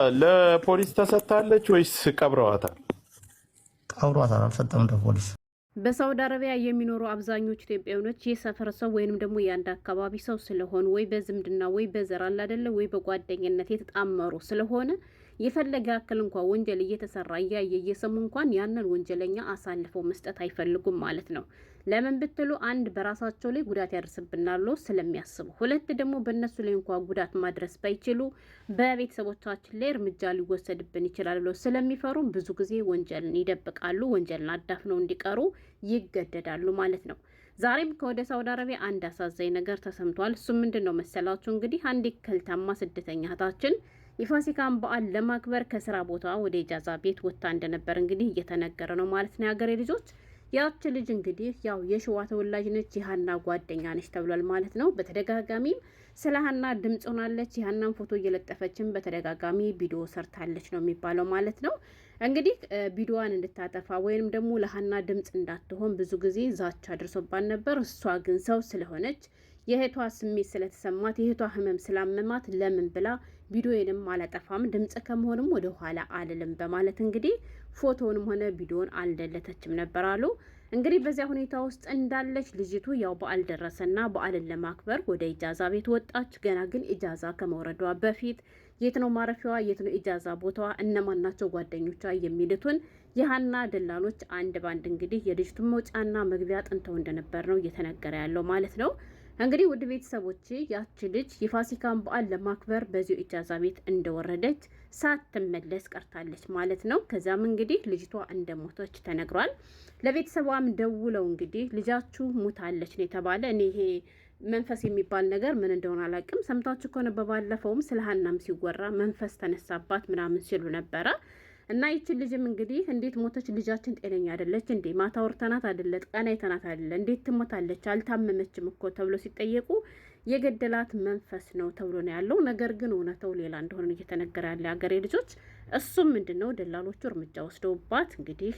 ለፖሊስ ተሰጥታለች ወይስ ቀብረዋታል? ቀብሯታል፣ አልሰጠም ለፖሊስ። በሳውዲ አረቢያ የሚኖሩ አብዛኞቹ ኢትዮጵያውያኖች የሰፈር ሰው ወይንም ደግሞ የአንድ አካባቢ ሰው ስለሆኑ ወይ በዝምድና ወይ በዘር አለ አይደለ ወይ በጓደኝነት የተጣመሩ ስለሆነ የፈለገ ያክል እንኳን ወንጀል እየተሰራ እያየ እየሰሙ እንኳን ያንን ወንጀለኛ አሳልፈው መስጠት አይፈልጉም ማለት ነው። ለምን ብትሉ አንድ በራሳቸው ላይ ጉዳት ያደርስብናል ስለሚያስቡ፣ ሁለት ደግሞ በእነሱ ላይ እንኳን ጉዳት ማድረስ ባይችሉ በቤተሰቦቻችን ላይ እርምጃ ሊወሰድብን ይችላል ብለው ስለሚፈሩ ብዙ ጊዜ ወንጀልን ይደብቃሉ። ወንጀልን አዳፍነው እንዲቀሩ ይገደዳሉ ማለት ነው። ዛሬም ከወደ ሳውዲ አረቢያ አንድ አሳዛኝ ነገር ተሰምቷል። እሱም ምንድን ነው መሰላችሁ? እንግዲህ አንድ ከልታማ ስደተኛ እህታችን የፋሲካን በዓል ለማክበር ከስራ ቦታ ወደ ኢጃዛ ቤት ወጥታ እንደነበር እንግዲህ እየተነገረ ነው ማለት ነው። የሀገሬ ልጆች ያች ልጅ እንግዲህ ያው የሸዋ ተወላጅ ነች፣ የሀና ጓደኛ ነች ተብሏል ማለት ነው። በተደጋጋሚም ስለ ሀና ድምጽ ሆናለች። የሀናን ፎቶ እየለጠፈችም በተደጋጋሚ ቪዲዮ ሰርታለች ነው የሚባለው ማለት ነው። እንግዲህ ቪዲዮዋን እንድታጠፋ ወይንም ደግሞ ለሀና ድምጽ እንዳትሆን ብዙ ጊዜ ዛቻ አድርሶባት ነበር። እሷ ግን ሰው ስለሆነች የእህቷ ስሜት ስለተሰማት የእህቷ ህመም ስላመማት ለምን ብላ ቪዲዮንም አላጠፋም ድምጽ ከመሆንም ወደ ኋላ አልልም በማለት እንግዲህ ፎቶውንም ሆነ ቪዲዮን አልደለተችም ነበር አሉ። እንግዲህ በዚያ ሁኔታ ውስጥ እንዳለች ልጅቱ ያው በዓል ደረሰና በዓልን ለማክበር ወደ ኢጃዛ ቤት ወጣች። ገና ግን ኢጃዛ ከመውረዷ በፊት የት ነው ማረፊያዋ፣ የት ነው ኢጃዛ ቦታዋ፣ እነማን ናቸው ጓደኞቿ የሚሉትን የሀና ደላሎች አንድ ባንድ እንግዲህ የልጅቱን መውጫና መግቢያ ጥንተው እንደነበር ነው እየተነገረ ያለው ማለት ነው። እንግዲህ ውድ ቤተሰቦች ያቺ ልጅ የፋሲካን በዓል ለማክበር በዚሁ ኢጃዛ ቤት እንደወረደች ሳትመለስ ቀርታለች ማለት ነው። ከዛም እንግዲህ ልጅቷ እንደሞተች ተነግሯል። ለቤተሰቧም ደውለው እንግዲህ ልጃችሁ ሙታለች ነው የተባለ። እኔ ይሄ መንፈስ የሚባል ነገር ምን እንደሆነ አላውቅም። ሰምታችሁ ከሆነ በባለፈውም ስለ ሀናም ሲወራ መንፈስ ተነሳባት ምናምን ሲሉ ነበረ። እና ይችን ልጅም እንግዲህ እንዴት ሞተች? ልጃችን ጤነኛ አይደለች እንዴ? ማታ ወርተናት አይደለ? ቀን አይተናት አይደለ? እንዴት ትሞታለች? አልታመመችም እኮ ተብሎ ሲጠየቁ የገደላት መንፈስ ነው ተብሎ ነው ያለው። ነገር ግን እውነታው ሌላ እንደሆነ እየተነገረ ያለ ሀገሬ ልጆች። እሱም ምንድነው ደላሎቹ እርምጃ ወስደውባት እንግዲህ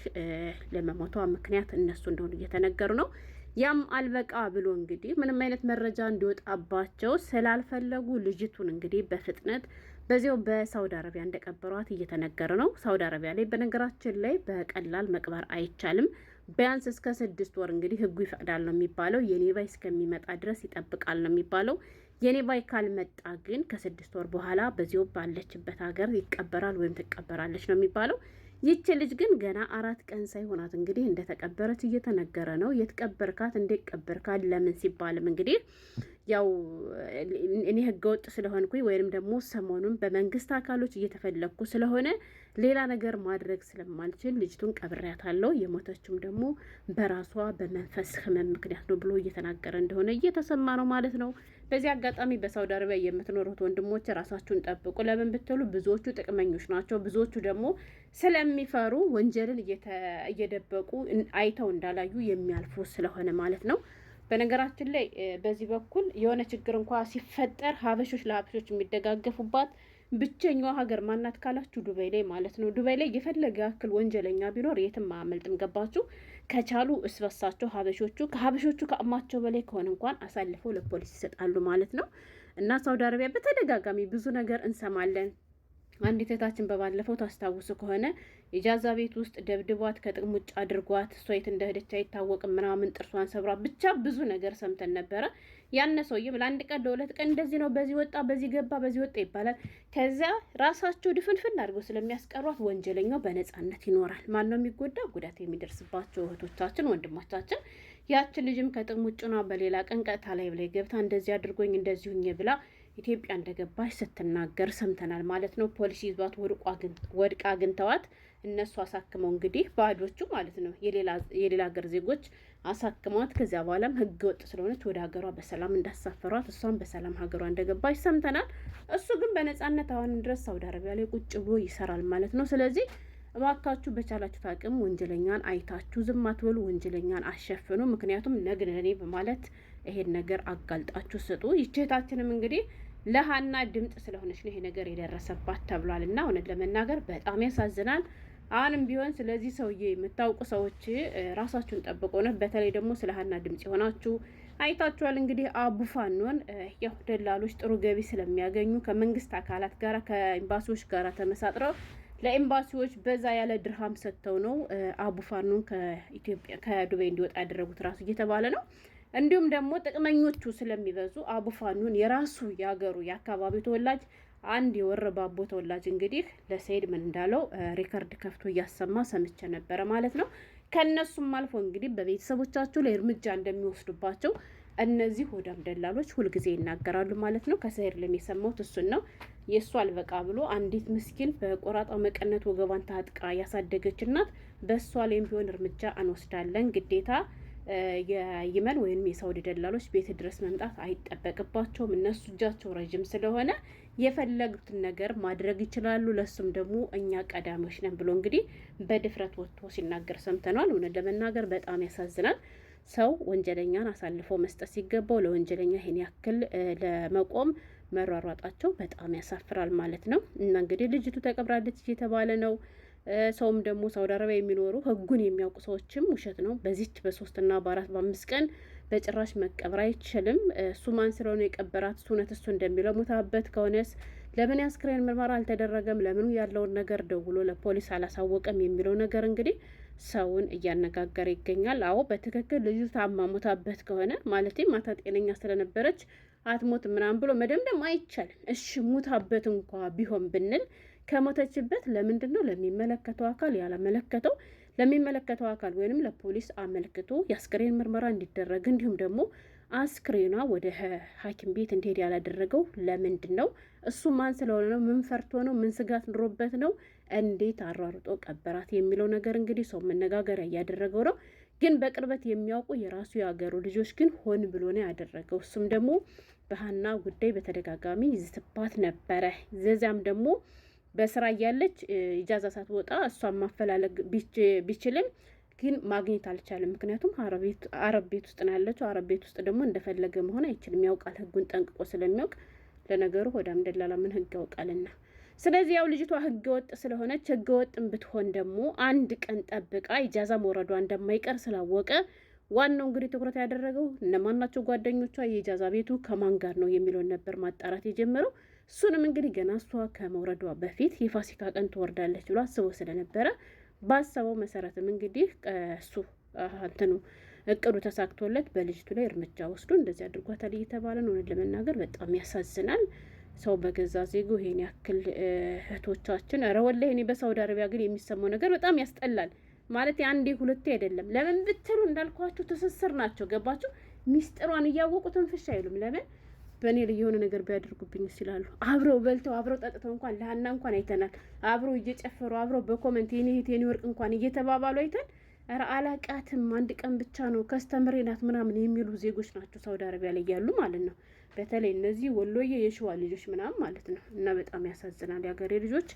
ለመሞቷ ምክንያት እነሱ እንደሆነ እየተነገሩ ነው። ያም አልበቃ ብሎ እንግዲህ ምንም አይነት መረጃ እንዲወጣባቸው ስላልፈለጉ ልጅቱን እንግዲህ በፍጥነት በዚያው በሳውዲ አረቢያ እንደቀበሯት እየተነገረ ነው። ሳውዲ አረቢያ ላይ በነገራችን ላይ በቀላል መቅበር አይቻልም። ቢያንስ እስከ 6 ወር እንግዲህ ህጉ ይፈቅዳል ነው የሚባለው። የኔ ባይ እስከሚመጣ ድረስ ይጠብቃል ነው የሚባለው። የኔ ባይ ካልመጣ ግን ከ6 ወር በኋላ በዚያው ባለችበት ሀገር ይቀበራል ወይም ትቀበራለች ነው የሚባለው። ይቺ ልጅ ግን ገና 4 ቀን ሳይሆናት እንግዲህ እንደተቀበረች እየተነገረ ነው። የትቀበርካት እንዴት ቀበርካት ለምን ሲባልም እንግዲህ ያው እኔ ህገወጥ ስለሆንኩኝ ወይንም ደግሞ ሰሞኑን በመንግስት አካሎች እየተፈለግኩ ስለሆነ ሌላ ነገር ማድረግ ስለማልችል ልጅቱን ቀብሬያታለሁ፣ የሞተችም ደግሞ በራሷ በመንፈስ ህመም ምክንያት ነው ብሎ እየተናገረ እንደሆነ እየተሰማ ነው ማለት ነው። በዚህ አጋጣሚ በሳውዲ አረቢያ የምትኖሩት ወንድሞች ራሳችሁን ጠብቁ። ለምን ብትሉ ብዙዎቹ ጥቅመኞች ናቸው። ብዙዎቹ ደግሞ ስለሚፈሩ ወንጀልን እየደበቁ አይተው እንዳላዩ የሚያልፉ ስለሆነ ማለት ነው። በነገራችን ላይ በዚህ በኩል የሆነ ችግር እንኳ ሲፈጠር ሀበሾች ለሀበሾች የሚደጋገፉባት ብቸኛዋ ሀገር ማናት ካላችሁ ዱባይ ላይ ማለት ነው። ዱባይ ላይ የፈለገ ያክል ወንጀለኛ ቢኖር የትም አያመልጥም። ገባችሁ? ከቻሉ እስበሳቸው ሀበሾቹ ከሀበሾቹ ከአቅማቸው በላይ ከሆነ እንኳን አሳልፈው ለፖሊስ ይሰጣሉ ማለት ነው። እና ሳውዲ አረቢያ በተደጋጋሚ ብዙ ነገር እንሰማለን። አንዲት እህታችን በባለፈው ታስታውሱ ከሆነ ኢጃዛ ቤት ውስጥ ደብድቧት ከጥቅም ውጭ አድርጓት እሷ የት እንደሄደች አይታወቅም ምናምን ጥርሷን ሰብራ ብቻ ብዙ ነገር ሰምተን ነበረ። ያነ ሰውዬም ለአንድ ቀን ለሁለት ቀን እንደዚህ ነው በዚህ ወጣ በዚህ ገባ በዚህ ወጣ ይባላል። ከዚያ ራሳቸው ድፍንፍን አድርገው ስለሚያስቀሯት ወንጀለኛው በነጻነት ይኖራል። ማን ነው የሚጎዳ? ጉዳት የሚደርስባቸው እህቶቻችን ወንድሞቻችን። ያችን ልጅም ከጥቅም ውጭ ነው በሌላ ቀን ቀጥታ ላይ ብላይ ገብታ እንደዚህ አድርጎኝ እንደዚህ ሁኝ ብላ ኢትዮጵያ እንደገባች ስትናገር ሰምተናል ማለት ነው። ፖሊስ ይዟት ወድቃ አግኝተዋት እነሱ አሳክመው እንግዲህ ባዶቹ ማለት ነው የሌላ ሀገር ዜጎች አሳክመዋት ከዚያ በኋላም ህገ ወጥ ስለሆነች ወደ ሀገሯ በሰላም እንዳሳፈሯት እሷም በሰላም ሀገሯ እንደገባች ሰምተናል። እሱ ግን በነጻነት አሁን ድረስ ሳውዲ አረቢያ ላይ ቁጭ ብሎ ይሰራል ማለት ነው። ስለዚህ እባካችሁ በቻላችሁት አቅም ወንጀለኛን አይታችሁ ዝም አትበሉ፣ ወንጀለኛን አሸፍኑ። ምክንያቱም ነግነኔ በማለት ይሄን ነገር አጋልጣችሁ ስጡ። ይችታችንም እንግዲህ ለሀና ድምጽ ስለሆነች ነው ይሄ ነገር የደረሰባት ተብሏል። እና እውነት ለመናገር በጣም ያሳዝናል። አሁንም ቢሆን ስለዚህ ሰውዬ የምታውቁ ሰዎች ራሳችሁን ጠብቁ ነው። በተለይ ደግሞ ስለ ሀና ድምጽ የሆናችሁ አይታችኋል እንግዲህ አቡ ፋኖን ያው ደላሎች ጥሩ ገቢ ስለሚያገኙ ከመንግስት አካላት ጋር ከኤምባሲዎች ጋር ተመሳጥረው ለኤምባሲዎች በዛ ያለ ድርሃም ሰጥተው ነው አቡ ፋኖን ከኢትዮጵያ ከዱባይ እንዲወጣ ያደረጉት ራሱ እየተባለ ነው። እንዲሁም ደግሞ ጥቅመኞቹ ስለሚበዙ አቡ ፋኖን የራሱ ያገሩ የአካባቢው ተወላጅ አንድ የወረባቦ ተወላጅ እንግዲህ ለሰይድ ምን እንዳለው ሪከርድ ከፍቶ እያሰማ ሰምቼ ነበረ ማለት ነው። ከነሱም አልፎ እንግዲህ በቤተሰቦቻቸው ላይ እርምጃ እንደሚወስዱባቸው እነዚህ ሆዳም ደላሎች ሁልጊዜ ይናገራሉ ማለት ነው። ከሰይድ ለም የሰማሁት እሱን ነው። የእሱ አልበቃ ብሎ አንዲት ምስኪን በቆራጣው መቀነት ወገቧን ታጥቃ ያሳደገች እናት በእሷ ላይም ቢሆን እርምጃ እንወስዳለን ግዴታ የየመን ወይም የሳውዲ ደላሎች ቤት ድረስ መምጣት አይጠበቅባቸውም። እነሱ እጃቸው ረጅም ስለሆነ የፈለጉትን ነገር ማድረግ ይችላሉ። ለሱም ደግሞ እኛ ቀዳሚዎች ነን ብሎ እንግዲህ በድፍረት ወጥቶ ሲናገር ሰምተናል። እውነት ለመናገር በጣም ያሳዝናል። ሰው ወንጀለኛን አሳልፎ መስጠት ሲገባው ለወንጀለኛ ይሄን ያክል ለመቆም መሯሯጣቸው በጣም ያሳፍራል ማለት ነው። እና እንግዲህ ልጅቱ ተቀብራለች እየተባለ ነው። ሰውም ደግሞ ሳውዲ አረቢያ የሚኖሩ ህጉን የሚያውቁ ሰዎችም ውሸት ነው በዚች በ3 እና በ4 በ5 ቀን በጭራሽ መቀበር አይችልም። እሱ ማን ስለሆነ የቀበራት እውነት እሱ እንደሚለው ሙታበት ከሆነስ ለምን የአስክሬን ምርመራ አልተደረገም? ለምኑ ያለውን ነገር ደውሎ ለፖሊስ አላሳወቀም? የሚለው ነገር እንግዲህ ሰውን እያነጋገረ ይገኛል። አዎ በትክክል ልጁ ታማ ሙታበት ከሆነ ማለት ማታ ጤነኛ ስለነበረች አትሞት ምናምን ብሎ መደምደም አይቻልም። እሺ ሙታበት እንኳ ቢሆን ብንል ከሞተችበት ለምንድን ነው ለሚመለከተው አካል ያላመለከተው? ለሚመለከተው አካል ወይንም ለፖሊስ አመልክቶ የአስክሬን ምርመራ እንዲደረግ እንዲሁም ደግሞ አስክሬኗ ወደ ሐኪም ቤት እንዲሄድ ያላደረገው ለምንድን ነው? እሱ ማን ስለሆነ ነው? ምን ፈርቶ ነው? ምን ስጋት ኑሮበት ነው? እንዴት አሯሩጦ ቀበራት የሚለው ነገር እንግዲህ ሰው መነጋገሪያ እያደረገው ነው። ግን በቅርበት የሚያውቁ የራሱ የሀገሩ ልጆች ግን ሆን ብሎ ነው ያደረገው። እሱም ደግሞ በሀና ጉዳይ በተደጋጋሚ ይዝትባት ነበረ። ዘዚያም ደግሞ በስራ እያለች ኢጃዛ ሳትወጣ እሷን ማፈላለግ ቢችልም ግን ማግኘት አልቻለም። ምክንያቱም አረብ ቤት ውስጥ ነው ያለችው። አረብ ቤት ውስጥ ደግሞ እንደፈለገ መሆን አይችልም። ያውቃል፣ ህጉን ጠንቅቆ ስለሚያውቅ። ለነገሩ ሆዳም ደላላ ምን ህግ ያውቃልና። ስለዚህ ያው ልጅቷ ህገ ወጥ ስለሆነች ህገ ወጥም ብትሆን ደግሞ አንድ ቀን ጠብቃ ኢጃዛ መውረዷ እንደማይቀር ስላወቀ ዋናው እንግዲህ ትኩረት ያደረገው እነማናቸው ጓደኞቿ፣ የኢጃዛ ቤቱ ከማን ጋር ነው የሚለውን ነበር ማጣራት የጀመረው። እሱንም እንግዲህ ገና እሷ ከመውረዷ በፊት የፋሲካ ቀን ትወርዳለች ብሎ አስቦ ስለነበረ ባሰበው መሰረትም እንግዲህ እሱ እቅዱ ተሳክቶለት በልጅቱ ላይ እርምጃ ወስዶ እንደዚህ አድርጓታል እየተባለ ነው። ለመናገር በጣም ያሳዝናል። ሰው በገዛ ዜጎ ይሄን ያክል እህቶቻችን፣ ኧረ ወላሂ እኔ በሳውዲ አረቢያ ግን የሚሰማው ነገር በጣም ያስጠላል። ማለት አንዴ ሁለቴ አይደለም። ለምን ብትሉ እንዳልኳችሁ ትስስር ናቸው። ገባችሁ? ሚስጥሯን እያወቁ ትንፍሽ አይሉም። ለምን በእኔ ላይ የሆነ ነገር ቢያደርጉብኝ ይችላሉ። አብረው በልተው አብረው ጠጥተው እንኳን ለሀና እንኳን አይተናል። አብረው እየጨፈሩ አብረው በኮመንት የኔ እህት የኔ ወርቅ እንኳን እየተባባሉ አይተን፣ ኧረ አላቃትም አንድ ቀን ብቻ ነው ከስተምሬ ናት ምናምን የሚሉ ዜጎች ናቸው ሳውዲ አረቢያ ላይ ያሉ ማለት ነው። በተለይ እነዚህ ወሎዬ የሸዋ ልጆች ምናምን ማለት ነው። እና በጣም ያሳዝናል የሀገሬ ልጆች።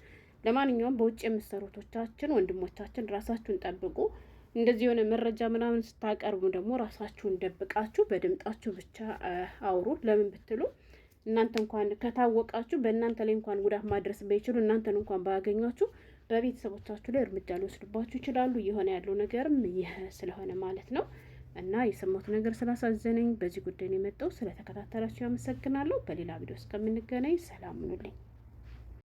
ለማንኛውም በውጭ የምትሰሩቶቻችን ወንድሞቻችን ራሳችሁን ጠብቁ። እንደዚህ የሆነ መረጃ ምናምን ስታቀርቡ ደግሞ ራሳችሁን ደብቃችሁ በድምጣችሁ ብቻ አውሩ። ለምን ብትሉ እናንተ እንኳን ከታወቃችሁ በእናንተ ላይ እንኳን ጉዳት ማድረስ ባይችሉ እናንተን እንኳን ባያገኟችሁ በቤተሰቦቻችሁ ላይ እርምጃ ሊወስዱባችሁ ይችላሉ። እየሆነ ያለው ነገርም ይህ ስለሆነ ማለት ነው። እና የሰማሁት ነገር ስላሳዘነኝ በዚህ ጉዳይ ነው የመጣው። ስለተከታተላችሁ ያመሰግናለሁ። በሌላ ቪዲዮ እስከምንገናኝ ሰላም ሁኑልኝ።